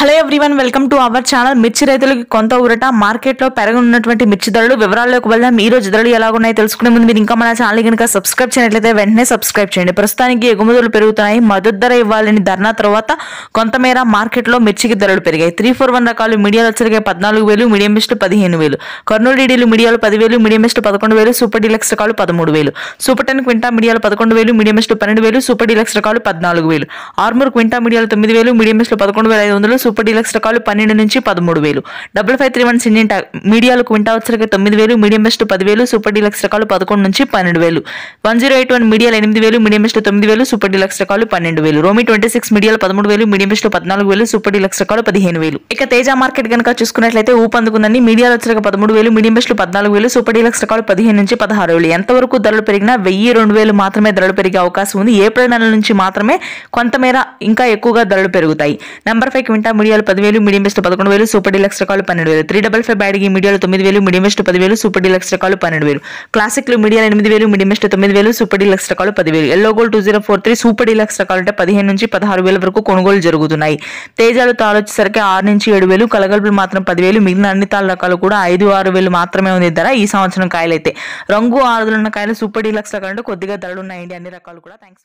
Hello everyone, welcome to our channel. మిర్చి రైతులకి కొంత ఊరట. మార్కెట్లో పెరగనున్నటువంటి మిర్చి ధరలు వివరాల్లోకి వెళ్దాం. ఈ రోజు ధరలు ఎలాగున్నాయో తెలుసుకునే ముందు మీరు ఇంకా మన ఛానల్ కనుక సబ్స్క్రైబ్ చేయనట్లయితే వెంటనే సబ్స్క్రైబ్ చేయండి. ప్రస్తుతానికి ఎగుమతులు పెరుగుతున్నాయి. మద్దతు ధర ఇవ్వాలని ధర్నా తర్వాత కొంతమేర మార్కెట్లో మిర్చికి ధరలు పెరిగాయి. 341 రకాలు మీడియాలు వచ్చరిగా 14,000, మీడియం బెస్ట్ 15,000, కర్నూలు డీడీలు మీడియాలు 10,000, మీడియం బెస్ట్ 11,000, సూపర్ డీలక్స్ రకాలు 13,000, సూపర్ 10 క్వింటా మీడియాలు 11,000, మీడియం బెస్ట్ 12,000, సూపర్ డీలక్స్ రకాలు 14,000, ఆర్మూర్ క్వింటా మీడియాలు 9,000, మీడియం బెస్ట్ 11,500, సూపర్ డీలక్స్ రకాలు 12 నుంచి 13,000, 5531 సిన్నింటా మీడియాలు క్వింటా వచ్చరికి 9,000, మీడియం బెస్ట్ 10,000, సూపర్ డీలక్స్ రకాలు 11 నుంచి 12,000, 1081 మీడియాలు 8,000, మీడియం బెస్ట్ 9,000, సూపర్ డీలక్స్ రకాలు 12,000, రోమి 26 మీడియాలు 13,000, మీడియం బెస్ట్ 14,000, సూపర్ డీలక్స్ రకాలు 15,000. ఇక తేజ మార్కెట్ కనుక చూసుకున్నట్లయితే ఊపందుకుందండి. మీడియాలు వచ్చరికి 13,000, మీడియం బెస్ట్ 14,000, సూపర్ డీలక్స్ రకాలు 15 నుంచి 16,000. ఎంతవరకు ధరలు పెరిగినా 1,000-2,000 మాత్రమే ధరలు పెరిగే అవకాశం ఉంది. ఏప్రిల్ నెల నుంచి మాత్రమే కొంతమేర ఇంకా ఎక్కువగా ధరలు పెరుగుతాయి. నెంబర్ 5 క్వింటా మీడియాలు 10,000, మీడియం బెస్ట్ 11,000, సూపర్ డీలక్స్ రకాలు 12,000, 355 బ్యాడగి మీడియాలు 9,000, మీడియం బెస్ట్ 10,000, సూపర్ డీలక్స్ రకాలు 12,000, క్లాసిక్లు మీడియాలు 8,000, మీడియం బెస్ట్ 9,000, సూపర్ డీలక్స్ రకాలు 10,000, ఎల్లో గోల్డ్ 2043 సూపర్ డీలక్స్ రకాలు అంటే 15 నుంచి 16,000 వరకు కొనుగోలు జరుగుతున్నాయి. తేజాలు తాలు వచ్చేసరికి 6 నుంచి 7,000, కలగలుపులు మాత్రం 10,000, మిగిలిన అన్ని తాళ్ళ రకాలు కూడా 5-6,000 మాత్రమే ఉంది ధర. ఈ సంవత్సరం కాయలైతే రంగు ఆరుదులున్న కాయలు సూపర్ డీలక్స్ రకాలు అంటే కొద్దిగా ధరలు ఉన్నాయండి అన్ని రకాలు కూడా. థ్యాంక్స్.